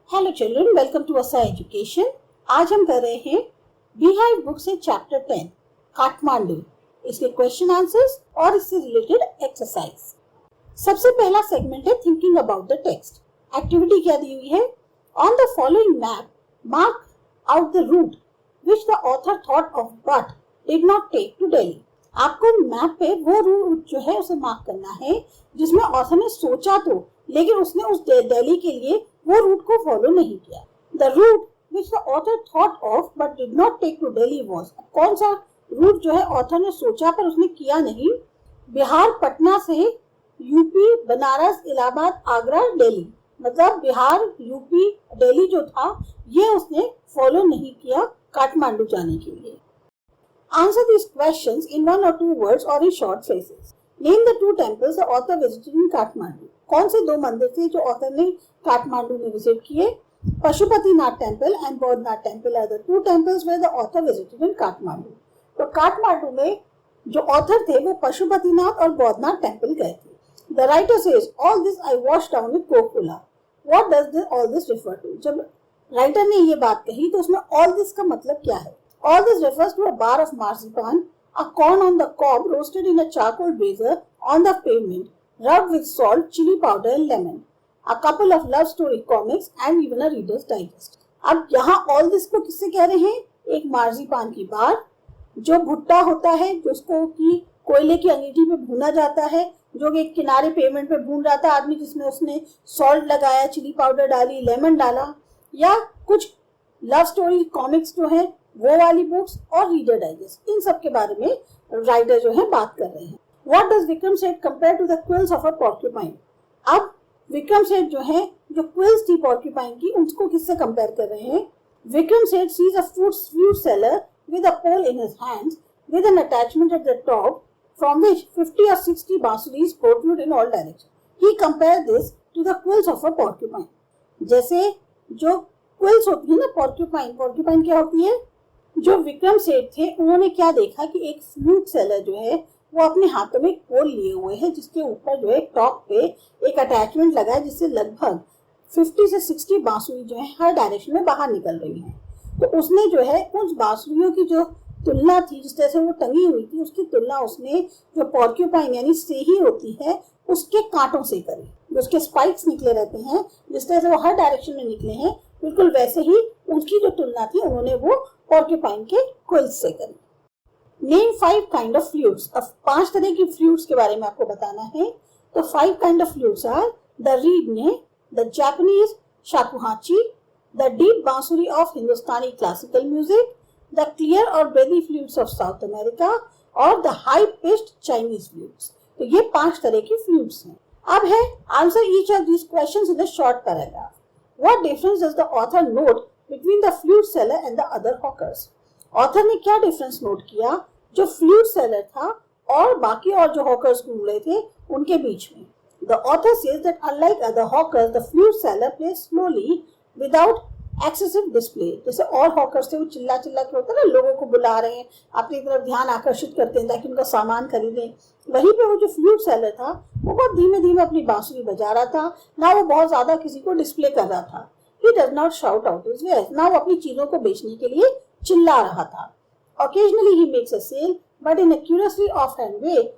Hello children, welcome to असा education. आज हम कर रहे हैं बीहाइव बुक से चैप्टर 10 काठमांडू, इसके क्वेश्चन आंसर्स और इससे रिलेटेड एक्सरसाइज। सबसे पहला सेगमेंट है thinking about the text. Activity क्या दी हुई है? On the following map mark out the route which the author thought of but did not take to Delhi. आपको मैप पे वो रूट जो है उसे मार्क करना है जिसमें ऑथर ने सोचा तो, लेकिन उसने उस दिल्ली के लिए वो रूट को फॉलो नहीं किया। The route which the author thought of but did not take to Delhi was, कौन सा रूट जो है ऑथर ने सोचा पर उसने किया नहीं? बिहार पटना से यूपी, बनारस, इलाहाबाद, आगरा, दिल्ली। मतलब बिहार, यूपी, दिल्ली जो था ये उसने फॉलो नहीं किया काठमांडू जाने के लिए। Answer these questions in one or two words or in short phrases. Name the two temples the author visited in Kathmandu. कौन से दो मंदिर थे जो ऑथर ने काठमांडू में विजिट किए? Pashupatinath temple and Boudhanath temple are the two temples where the author visited in Kathmandu. तो काठमांडू में जो ऑथर थे वो पशुपतिनाथ और बौद्धनाथ टेम्पल गए थे। The writer says all this I wash down with Coca Cola. What does all this refer to? जब राइटर ने ये बात कही तो उसमें ऑल दिस का मतलब क्या है? All this refers to a bar of marzipan, a corn on the cob roasted in a charcoal brazier on the pavement, rubbed with salt, chili powder and lemon, a couple of love story comics and even a reader's digest. अब यहाँ all this को किससे कह रहे हैं? एक मार्जिपान की बार, जो भुट्टा होता है जिसको कि कोयले की अंगीठी पे भूना जाता है, जो एक किनारे पेमेंट पे भून रहा था आदमी, जिसमें उसने सॉल्ट लगाया, चिली पाउडर डाली, लेमन डाला, या कुछ लव स्टोरी कॉमिक्स जो है वो वाली बुक्स और रीडर डाइजेस्ट, इन सब के बारे में राइटर जो है बात कर रहे हैं। What does Vikram Seth compare to the quills of a porcupine? अब विक्रम सेठ जो है, जो क्विल्स थी पोर्क्यूपाइन की, उसको किससे कंपेयर कर रहे हैं? Vikram Seth sees a fruit seller with a pole in his hands with an attachment at the top from which 50 or 60 bansuris protrude in all directions. He compared this to the quills of a porcupine. जैसे जो quills होती है ना porcupine क्या होती है? जो विक्रम सेठ थे उन्होंने क्या देखा कि एक फ्लूट सेलर जो है वो अपने हाथों में एक पोल लिए हुए है जिसके ऊपर जो है टॉप पे एक अटैचमेंट लगा है जिससे लगभग 50 से 60 बांसुरी जो है हर डायरेक्शन में बाहर निकल रही है। तो उसने जो है उस बांसुरियों की जो तुलना थी, जिस तरह से वो टंगी हुई थी, उसकी तुलना उसने जो पोर्क्यूपाइन यानी सेही होती है उसके कांटों से करी, जो उसके स्पाइक्स निकले रहते हैं, जिस तरह से वो हर डायरेक्शन में निकले हैं, बिल्कुल वैसे ही उसकी जो तुलना थी उन्होंने वो पोर्क्यूपाइन के क्विल्स से करी। Name 5 kind of flutes. अब 5 तरह की फ्लूट्स के बारे में आपको बताना है। तो 5 kind of flutes are the reed ney, the Japanese shakuhachi, the deep bansuri of Hindustani classical music, the clear और breathy flutes of South America और the high pitched Chinese flutes. तो ये 5 तरह की फ्लूट्स हैं। अब है answer each of these questions in the short paragraph. What difference does the author note between the flute seller and the other hawkers? Author ने क्या डिफरेंस नोट किया जो फ्लूट सेलर था और बाकी और जो हॉकर्स घूम रहे थे उनके बीच में? The author says that unlike other hawkers, the flute seller plays slowly without excessive display. जैसे और हॉकर्स थे वो चिल्ला चिल्ला के होता है ना, लोगों को बुला रहे हैं, अपनी तरफ ध्यान आकर्षित करते हैं ताकि उनका सामान खरीदें। वहीं पे वो जो फ्लूट सेलर था वो बहुत धीमे धीमे अपनी बांसुरी बजा रहा था, ना वो बहुत ज्यादा किसी को डिस्प्ले कर रहा था। He does not shout out his wares, ना वो अपनी चीजों को बेचने के लिए चिल्ला रहा था। Occasionally he makes a sale, but in a curiously offhand way,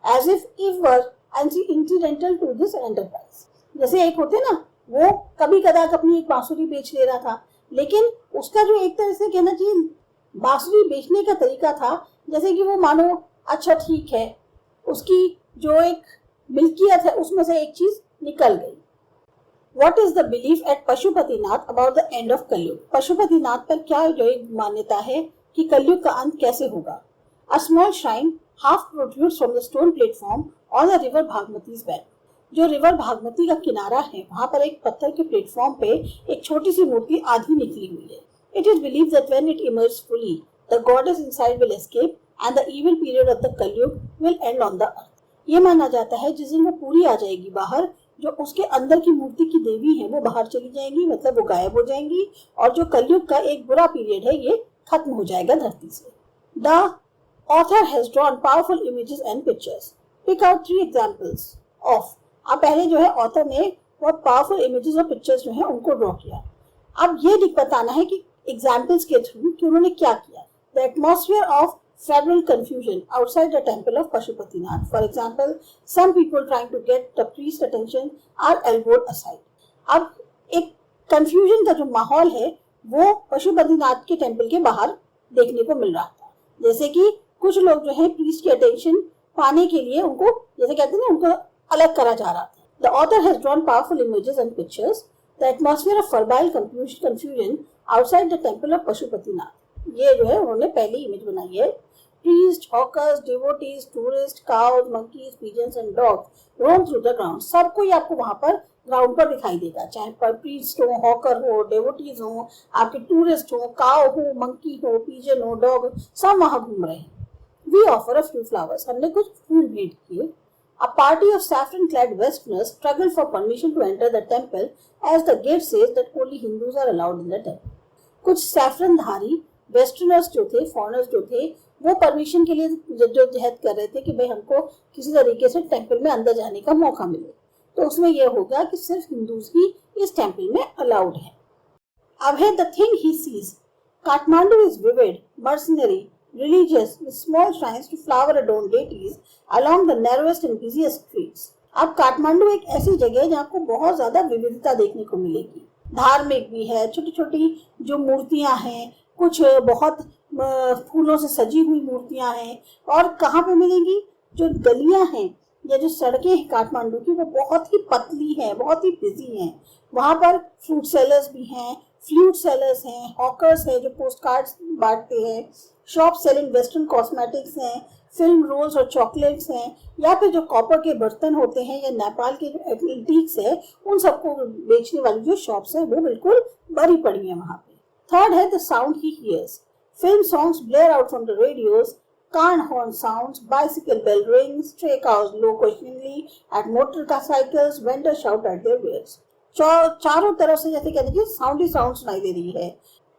as if it were incidental to this enterprise. जैसे एक होते ना, वो कभी कदार अपनी एक बांसुरी बेच ले रहा था, लेकिन उसका जो एक तरह से कहना चाहिए बांसुरी बेचने का तरीका था जैसे कि वो मानो अच्छा ठीक है, उसकी जो एक मिल्कियत है उसमें से एक चीज निकल गई। What is the belief at Pashupatinath about the end of कलयुग? पशुपतिनाथ पर क्या जो एक मान्यता है कि कलयुग का अंत कैसे होगा? A small shrine half protrudes from the stone platform on the river Bhagmati's bank. जो रिवर भागमती का किनारा है वहां पर एक पत्थर के प्लेटफॉर्म पे एक छोटी सी मूर्ति आधी निकली हुई है। It is believed that when it emerges fully, the goddess inside will escape and the evil period of the कलयुग will end on the earth. ये माना जाता है जिस दिन वो पूरी आ जाएगी बाहर, जो उसके अंदर की मूर्ति की देवी है वो बाहर चली जाएंगी, मतलब वो गायब हो जाएंगी और जो कलयुग का एक बुरा पीरियड है ये खत्म हो जाएगा धरती से। The author has drawn powerful images and pictures. Pick out 3 examples of। अब पहले जो है ऑथर ने बहुत पावरफुल इमेजेस और पिक्चर्स जो है उनको ड्रॉ किया। अब ये बताना है कि एग्जाम्पल्स के थ्रू कि उन्होंने क्या किया। The atmosphere of febrile confusion outside the temple of Pashupatinath. For example, some people trying to get the priest's attention are elbowed aside. अब एक confusion का जो माहौल है वो पशुपतिनाथ के टेम्पल के बाहर देखने को मिल रहा था। जैसे कि कुछ लोग जो है प्रीस्ट की अटेंशन पाने के लिए उनको, जैसे कहते हैं ना, उनको अलग करा जा रहा था। The author has drawn powerful images and pictures. The atmosphere of febrile confusion outside the temple of Pashupatinath. ये जो है उन्होंने पहली इमेज बनाई है। Priests, hawkers, devotees, tourists, cows, monkeys, pigeons and dogs roam through the ground. सब कोई आपको वहां पर ग्राउंड पर दिखाई देगा, चाहे पर प्रीस्ट हो, हॉकर हो, डेवोटीज हो, आपके टूरिस्ट हो, काव हो, मंकी हो, पिजन हो, डॉग, सब वहां घूम रहे हैं। We offer a few flowers. हमने कुछ फूल भेंट किए। A party of saffron-clad Westerners struggled for permission to enter the temple as the gate says that only Hindus are allowed in the temple. कुछ सैफरनधारी वेस्टर्नर्स जो थे, फॉरेनर्स जो थे, वो परमिशन के लिए जद्दोजहद कर रहे थे कि भाई हमको किसी तरीके से टेंपल में अंदर जाने का मौका मिले। तो उसमें यह होगा कि सिर्फ हिंदूज ही इस टेंपल में अलाउड है। अब है the thing he sees. Kathmandu is vivid, mercenary, religious with small shrines to flower adorned deities along the narrowest and busiest streets. अब काठमांडू एक ऐसी जगह है जहाँ आपको बहुत ज्यादा विविधता देखने को मिलेगी। धार्मिक भी है, छोटी छोटी जो मूर्तियां हैं, कुछ बहुत फूलों से सजी हुई मूर्तियां हैं। और कहाँ पे मिलेंगी? जो गलियां हैं या जो सड़कें हैं काठमांडू की, वो बहुत ही पतली हैं, बहुत ही बिजी हैं। वहाँ पर फ्रूट सेलर्स भी हैं, फ्लूट सेलर्स हैं, हॉकर्स हैं जो पोस्ट कार्ड्स बांटते हैं, शॉप सेलिंग वेस्टर्न कॉस्मेटिक्स हैं, फिल्म रोल्स और चॉकलेट्स हैं, या फिर जो कॉपर के बर्तन होते हैं या नेपाल के जो एंटीक्स है उन सबको बेचने वाली जो शॉप्स है वो बिल्कुल भरी पड़ी है वहाँ पे। थर्ड है the sound he hears. Film songs blare out from the radios, car horn sounds, bicycle bell rings, stray cows low questioningly at motorcycles, vendor shout at their wares. चारों तरफ से जैसे कहते हैं साउंड ही साउंड सुनाई दे रही है।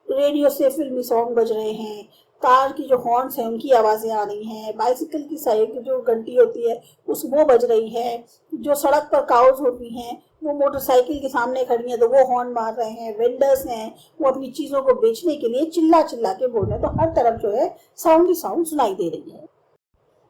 रेडियो से फिल्मी सॉन्ग बज रहे हैं, कार की जो हॉर्न्स हैं उनकी आवाजें आ रही हैं, बाइसिकल की साइड की जो घंटी होती है वो बज रही है, जो सड़क पर काउज होती हैं वो मोटरसाइकिल के सामने खड़ी हैं तो वो हॉर्न मार रहे हैं, वेंडर्स हैं वो अपनी चीजों को बेचने के लिए चिल्ला चिल्ला के बोल रहे हैं। तो हर तरफ जो है साउंड ही साउंड सुनाई दे रही है।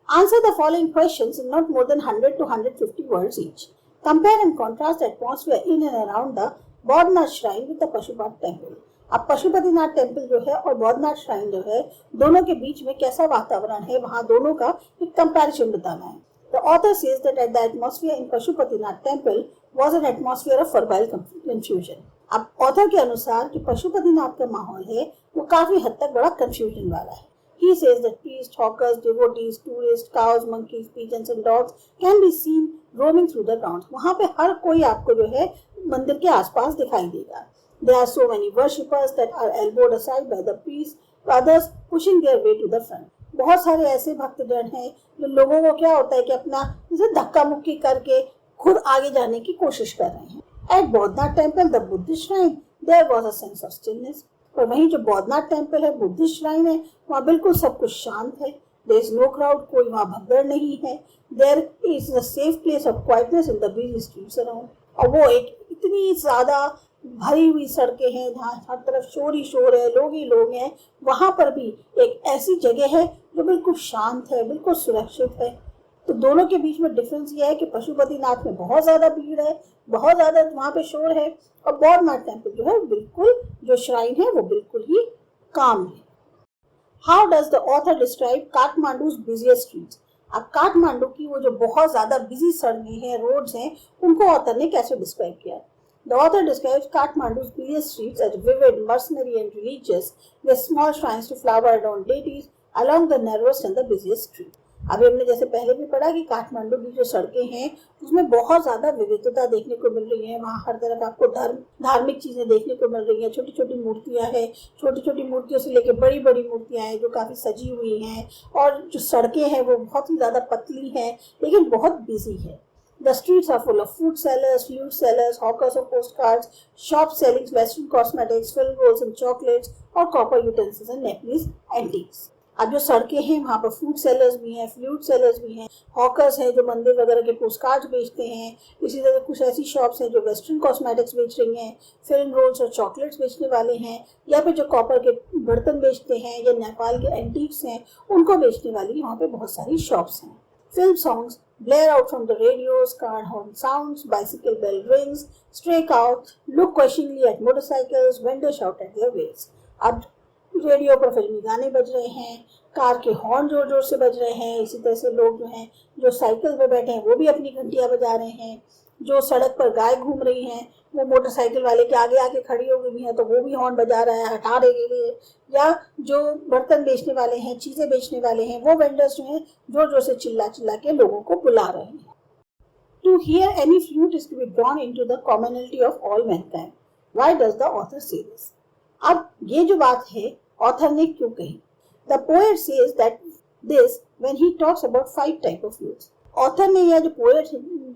Answer the following questions in not more than 100 to 150 words each. Compare and contrast the atmosphere in and around the Bodhnath shrine with the Pashupati temple. अब पशुपतिनाथ टेम्पल जो है और बौद्धनाथ श्राइन जो है दोनों के बीच में कैसा वातावरण है, वहां दोनों का एक कंपैरिजन बताना है। The author says that the atmosphere in Pashupatinath temple was an atmosphere of febrile confusion. अब ऑथर के अनुसार जो पशुपतिनाथ का माहौल है वो काफी हद तक बड़ा कंफ्यूजन वाला है। He says that priests, hawkers, devotees, tourists, cows, monkeys, pigeons and dogs can be seen roaming through the grounds. वहाँ पे हर कोई आपको जो है मंदिर के आसपास दिखाई देगा। There are so many worshippers that are elbowed aside by the priests, others pushing their way to the front. बहुत सारे ऐसे भक्तजन हैं जो लोगों को क्या होता है कि अपना जैसे धक्का मुक्की करके खुद आगे जाने की कोशिश कर रहे हैं। At Bodhnath temple, the Buddhist shrine, there was a sense of stillness. और वहीं जो बौद्धनाथ टेम्पल है, बुद्धिस्ट श्राइन है, वहाँ बिल्कुल सब कुछ शांत है। There is no crowd, कोई वहाँ भगदड़ नहीं है। There is a safe place of quietness in the busy streets around. और वो एक इतनी ज्यादा भरी हुई सड़कें हैं जहाँ हर तरफ शोर ही शोर है, लोग ही लोग हैं, वहां पर भी एक ऐसी जगह है जो बिल्कुल शांत है, बिल्कुल सुरक्षित है। तो दोनों के बीच में डिफरेंस ये है कि पशुपतिनाथ में बहुत ज्यादा भीड़ है, बहुत ज्यादा वहां पे शोर है, और बौद्धनाथ टेम्पल जो है बिल्कुल जो श्राइन है वो बिल्कुल ही काम है। How does the author describe Kathmandu's busiest streets. अब काठमांडू की वो जो बहुत ज्यादा बिजी सड़कें हैं, रोड्स हैं, उनको ऑथर ने कैसे डिस्क्राइब किया। The author describes Kathmandu's busiest streets as vivid, mercenary and religious, with small shrines to flower adorned deities along the narrowest and the busiest street. अभी हमने जैसे पहले भी पढ़ा कि काठमांडू की जो सड़कें हैं उसमें बहुत ज्यादा विविधता देखने को मिल रही है। वहाँ हर तरफ आपको धार्मिक चीजें देखने को मिल रही हैं, छोटी छोटी मूर्तियां हैं, छोटी छोटी मूर्तियों से लेकर बड़ी बड़ी मूर्तियां हैं जो काफी सजी हुई हैं, और जो सड़कें हैं वो बहुत ही ज्यादा पतली हैं लेकिन बहुत बिजी है। The streets are full of food sellers, flute sellers, hawkers of postcards, shops selling Western cosmetics, film rolls and chocolates, or copper utensils and Nepalese antiques. अब जो सड़कें हैं वहाँ पर फूड सेलर्स भी हैं, फ्लूइड सेलर्स भी हैं, हॉकर्स हैं जो मंदिर वगैरह के पोस्ट कार्ड बेचते हैं। इसी तरह कुछ ऐसी शॉप्स हैं जो वेस्टर्न कॉस्मेटिक्स बेच रही हैं, फिल्म रोल्स और चॉकलेट्स बेचने वाले हैं, या फिर जो कॉपर के बर्तन बेचते हैं या नेपाल के एंटीक्स हैं उनको बेचने वाली वहाँ पे बहुत सारी शॉप्स हैं। Film songs blare out from the radios, car horn sounds, bicycle bell rings, stray cows look questioningly at motorcycles, vendors shout at their ways. अब रेडियो पर फिल्मी गाने बज रहे हैं, कार के हॉर्न जोर जोर से बज रहे हैं, इसी तरह से लोग जो हैं जो साइकिल पे बैठे हैं वो भी अपनी घंटियां बजा रहे हैं, जो सड़क पर गाय घूम रही हैं वो मोटरसाइकिल वाले के आगे आके खड़ी हो गई हैं तो वो भी हॉर्न बजा रहा है हटाने के लिए, या जो बर्तन बेचने वाले हैं, चीजें बेचने वाले हैं, वो वेंडर्स जो हैं जोर जोर से चिल्ला चिल्ला के लोगों को बुला रहे हैं। To hear any flute is to be drawn into the commonality of all mankind. Why does the author say this? अब ये जो बात है ऑथर ने क्यों कही? The poet says that this when he talks about 5 type of flutes. Author ने या जो पोएट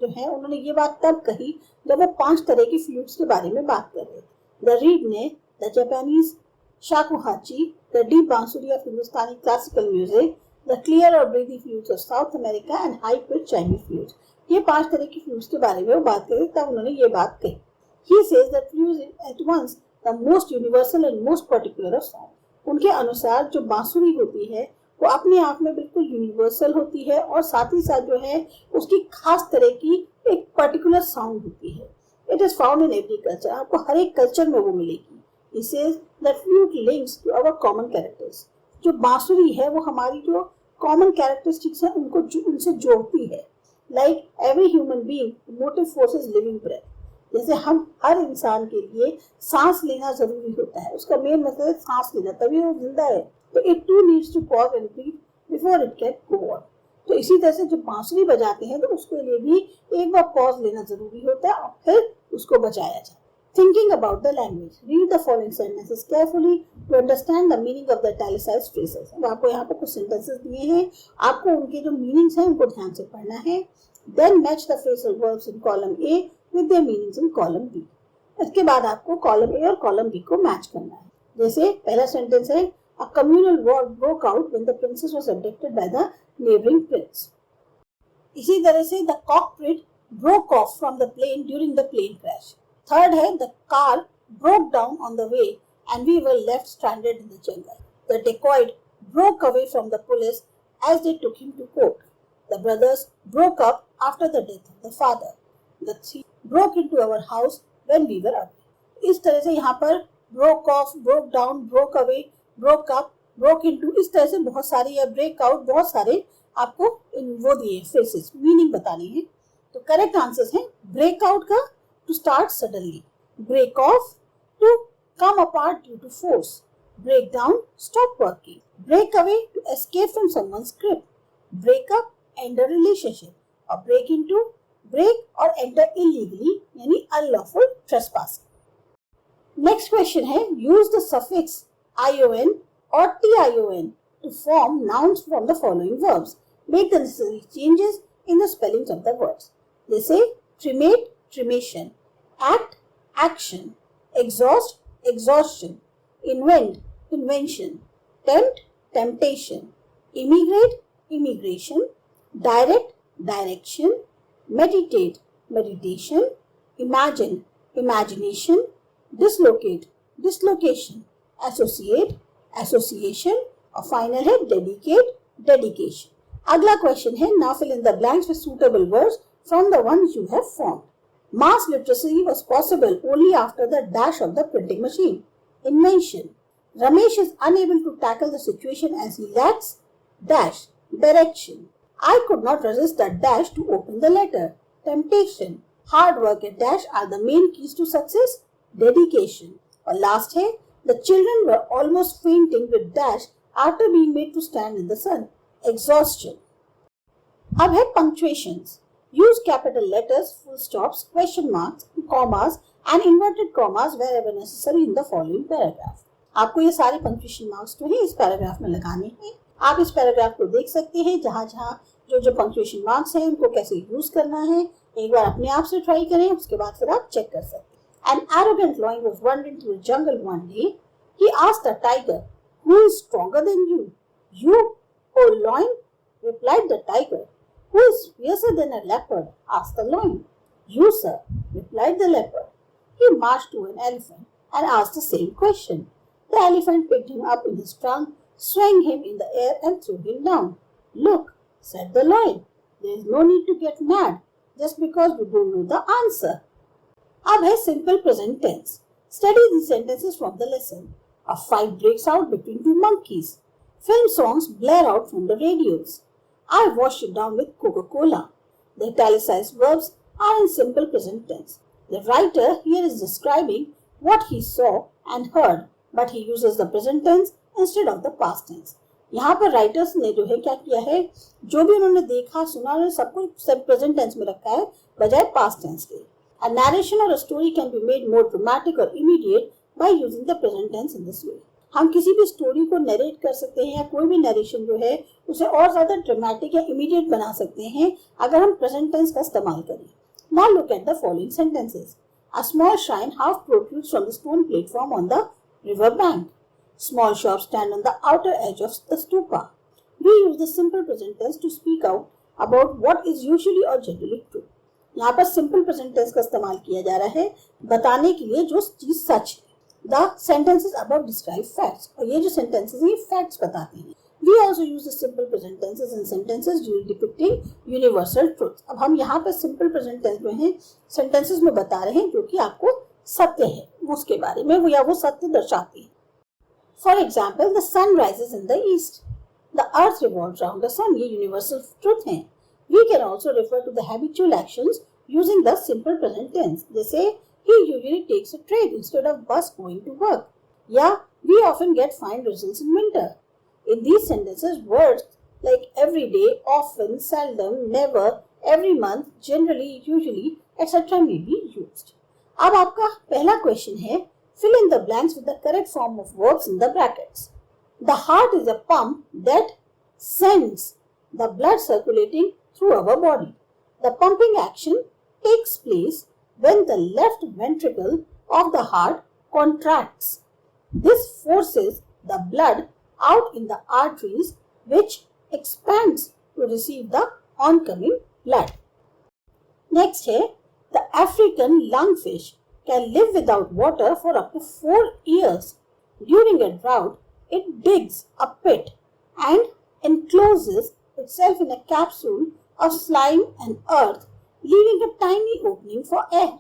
जो है उन्होंने ये बात तब कही जब वो 5 तरह की फ्लूट्स के बारे में बात कर रहे थे। The reed ney, the Japanese shakuhachi, the deep bansuri of Hindustani classical music, the clear or breathy flutes of South America and high-pitched Chinese flutes. ये 5 तरह की फ्लूट्स के बारे में वो बात करी तब उन्होंने ये बात कही। He says that flutes at once the most universal and most particular of sound. उनके अनुसार जो बांसुरी होती है वो अपने आप में बिल्कुल यूनिवर्सल होती है और साथ ही साथ जो है उसकी खास तरह की एक पर्टिकुलर साउंड होती है। It is found in every culture, आपको हर एक कल्चर में वो मिलेगी। He says that flute links to our common characters. जो बांसुरी है वो हमारी जो कॉमन कैरेक्टरिस्टिक्स है उनको उनसे जोड़ती है। Like every human being, motive force is living breath. जैसे हम हर इंसान के लिए सांस लेना जरूरी होता है, उसका मेन मतलब है सांस लेना, तभी वो जिंदा है। तो it too needs to pause and breathe before it can go on. तो इसी तरह से जब बांसुरी बजाते हैं तो उसके लिए भी एक बार पॉज लेना जरूरी होता है और फिर उसको बजाया जाए। Thinking about the language, read the following sentences carefully to understand the meaning of the italicized phrases. अब आपको यहाँ पर कुछ sentences दिए हैं, आपको उनके जो meanings हैं उनको ध्यान से पढ़ना है। Then match the phrasal verbs in column A with their meanings in column B. इसके बाद आपको column A और column B को मैच करना है। जैसे पहला सेंटेंस है A communal war broke out when the princess was abducted by the neighboring prince. इसी तरह से the cockpit broke off from the plane during the plane crash. Third है the car broke down on the way and we were left stranded in the jungle. The dacoit broke away from the police as they took him to court. The brothers broke up after the death of the father. The thief broke into our house when we were away. इस तरह से यहाँ पर broke off, broke down, broke away, broke up, broke into, इस तरह से बहुत सारे या break out, बहुत सारे आपको वो दिए phrases, meaning बतानी है। तो करेक्ट आंसर्स हैं break out का to start suddenly, break off to come apart due to force, break down stop working, break away to escape from someone's grip, break up end a relationship, और break into break or enter illegally यानी unlawful trespassing। Next question है use the suffix ion or tion to form nouns from the following verbs. Make the necessary changes in the spellings of the words. जैसे trimate, trimation, act, action, exhaust, exhaustion, invent, invention, tempt, temptation, immigrate, immigration, direct, direction, meditate, meditation, imagine, imagination, dislocate, dislocation, associate, association, और final है dedicate, dedication। अगला question है now fill in the blanks with suitable words from the ones you have formed. Mass literacy was possible only after the dash of the printing machine. Invention. Ramesh is unable to tackle the situation as he lacks dash direction. I could not resist the dash to open the letter. Temptation. Hard work and dash are the main keys to success. Dedication. और last है the children were almost fainting with dash after being made to stand in the sun. Exhaustion. अब है punctuations. Use capital letters, full stops, question marks, commas and inverted commas wherever necessary in the following paragraph. आपको ये सारे punctuation marks जो है इस paragraph में लगाने हैं। आप इस पैराग्राफ को देख सकते हैं जहाँ जहाँ जो punctuation marks हैं उनको कैसे यूज करना है। एक बार अपने आप से ट्राई करें, उसके बाद फिर आप चेक कर सकते हैं। An arrogant lion was wandering through the jungle one day. He asked a tiger, "Who is stronger than you?" You, O lion, replied the tiger. Who is fiercer than a leopard? Asked the lion. You, sir, replied the leopard. He marched to an elephant and asked the same question. The elephant picked him up in his trunk, swung him in the air and threw him down. Look, said the lion, there is no need to get mad just because we don't know the answer. अब है simple present tense. Study these sentences from the lesson. A fight breaks out between two monkeys. Film songs blare out from the radios. I washed it down with Coca-Cola. The italicized verbs are in simple present tense. The writer here is describing what he saw and heard, but he uses the present tense instead of the past tense. यहाँ पर writers ने जो है क्या किया है, जो भी उन्होंने देखा सुना उन्होंने सब कुछ प्रेजेंट टेंस में रखा है बजाय पास्ट टेंस के. A narration or a story can be made more dramatic or immediate by using the present tense in this way. हम किसी भी स्टोरी को नरेट कर सकते हैं या कोई भी नरेशन जो है उसे और ज्यादा ड्रामेटिक या इमीडिएट बना सकते हैं अगर हम प्रेजेंट टेंस का इस्तेमाल करें. Now look at the following sentences. A small shrine half protrudes from the stone platform on the river bank. Small shops stand on the outer edge of the stupa. We use the simple present tense to speak out about what is usually or generally true. यहाँ पर simple present tense का इस्तेमाल किया जा रहा है बताने के लिए जो चीज सच है. The sentences above describe facts. और ये जो sentences हैं ये facts बताते हैं. We also use the simple present tenses in sentences depicting universal truths. अब हम यहाँ पर simple present tense जो है sentences में बता रहे हैं जो कि आपको सत्य है उसके बारे में या वो सत्य दर्शाते हैं. For example, the sun rises in the east. The earth revolves around the sun. ये universal truth हैं. We can also refer to the habitual actions using the simple present tense. जैसे he usually takes a train instead of bus going to work. Yeah, we often get fine results in winter. In these sentences, words like every day, often, seldom, never, every month, generally, usually, etc. may be used. अब आपका पहला question है, fill in the blanks with the correct form of verbs in the brackets. The heart is a pump that sends the blood circulating through our body. The pumping action takes place when the left ventricle of the heart contracts. This forces the blood out in the arteries which expands to receive the oncoming blood. Next है, the African lungfish can live without water for up to 4 years. During a drought, it digs a pit and encloses itself in a capsule of slime and earth, leaving a tiny opening for air.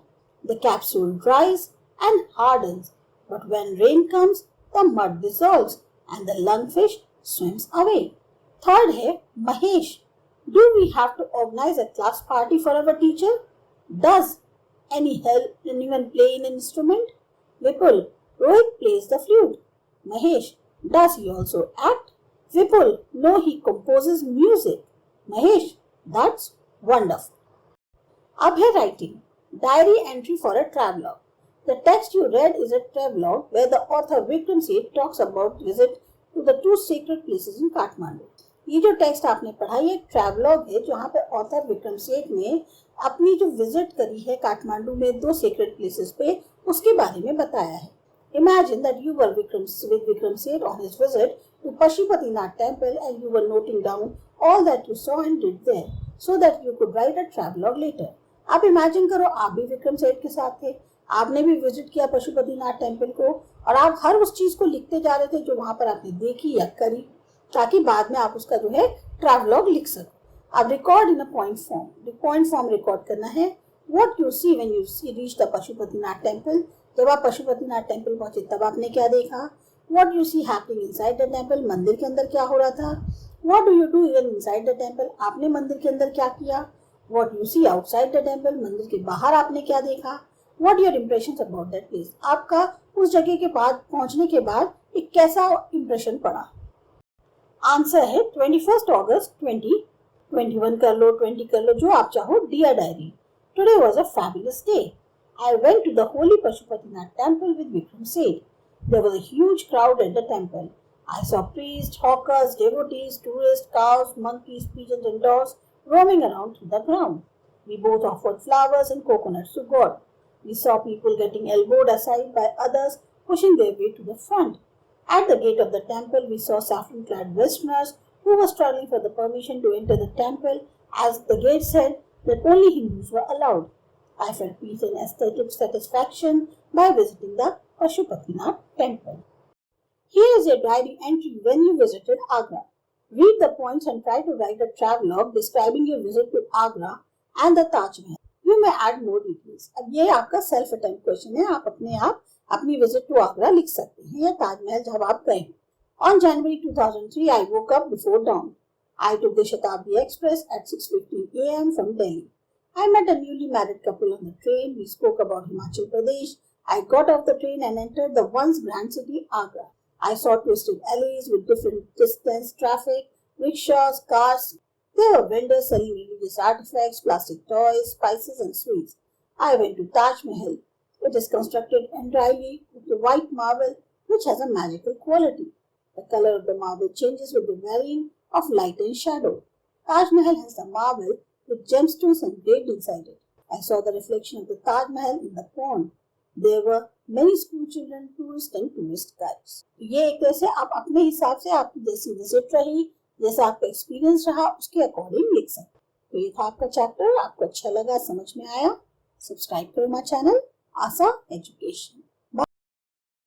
The capsule dries and hardens, but when rain comes, the mud dissolves and the lungfish swims away. Third है Mahesh. Do we have to organize a class party for our teacher? Does anyone play an instrument? Vipul. Rohit plays the flute. Mahesh. Does he also act? Vipul. No, he composes music. Mahesh. That's wonderful. अब है writing. Diary entry for a travelogue. The text you read is a travelogue where the author Vikram Seth talks about visit to the 2 sacred places in Kathmandu. ये जो text आपने पढ़ा ये एक travelogue है जहाँ पे ऑथर विक्रम सेठ ने अपनी जो विजिट करी है काठमांडू में 2 सीक्रेट प्लेसेस पे उसके बारे में बताया है. Imagine that you were with Vikram Seth on his visit to Pashupatinath temple and you were noting down all that you saw and did there so that you could write a travelogue later. आप imagine करो आप भी विक्रम सेठ के साथ थे, आपने भी visit किया पशुपतिनाथ टेम्पल को और आप हर उस चीज को लिखते जा रहे थे जो वहां पर आपने देखी या करी ताकि बाद में आप उसका जो है ट्रैवलॉग लिख सको. अब record in a point form record करना है. What you see when you reach the Pashupatinath temple. जब आप पशुपतिनाथ टेम्पल पहुंचे तब आपने क्या देखा. What you see happening inside the temple. मंदिर के अंदर क्या हो रहा था. What do you do inside the temple. आपने मंदिर के अंदर क्या किया. What you see outside the temple. मंदिर के बाहर आपने क्या देखा. What your impressions about that place. आपका उस जगह के बाद पहुंचने के बाद एक कैसा इंप्रेशन पड़ा. आंसर है 21 अगस्त 2021 कर लो 20 कर लो जो आप चाहो. Dear diary. Today was a fabulous day. I went to the holy Pashupatinath temple with Vikram Seth. There was a huge crowd at the temple. I saw priests, hawkers, devotees, tourists, cows, monkeys, pigeons and dogs roaming around through the ground. We both offered flowers and coconuts to God. We saw people getting elbowed aside by others pushing their way to the front. At the gate of the temple, we saw saffron-clad Westerners who were struggling for the permission to enter the temple, as the gate said that only Hindus were allowed. I felt peace and aesthetic satisfaction by visiting the Pashupatinath temple. Here is your diary entry when you visited Agra. Read the points and try to write a travelogue describing your visit to Agra and the Taj Mahal. You may add more details. अब ये आपका self attempt question है, आप अपने आप अपनी visit to Agra लिख सकते हैं या ताजमहल जब आप गए. On January 2003, I woke up before dawn. I took the Shatabdi Express at 6:15 a.m. from Delhi. I met a newly married couple on the train. We spoke about Himachal Pradesh. I got off the train and entered the once grand city Agra. I saw twisted alleys with different distance traffic, rickshaws, cars. There were vendors selling religious artifacts, plastic toys, spices and sweets. I went to Taj Mahal. It is constructed entirely with white marble which has a magical quality. The color of the marble changes with the varying of light and shadow. Taj Mahal has the marble with gemstones engraved inside it. I saw the reflection of the Taj Mahal in the pond. There were many school children, tourists and tourist guides. ये एक तरह से आप अपने हिसाब से आपकी जैसी विजिट रही, जैसा आपका एक्सपीरियंस रहा, उसके अकॉर्डिंग लिख सकते. तो ये था आपका चैप्टर. आपको अच्छा लगा, समझ में आया? सब्सक्राइब करो माय चैनल आसा एजुकेशन.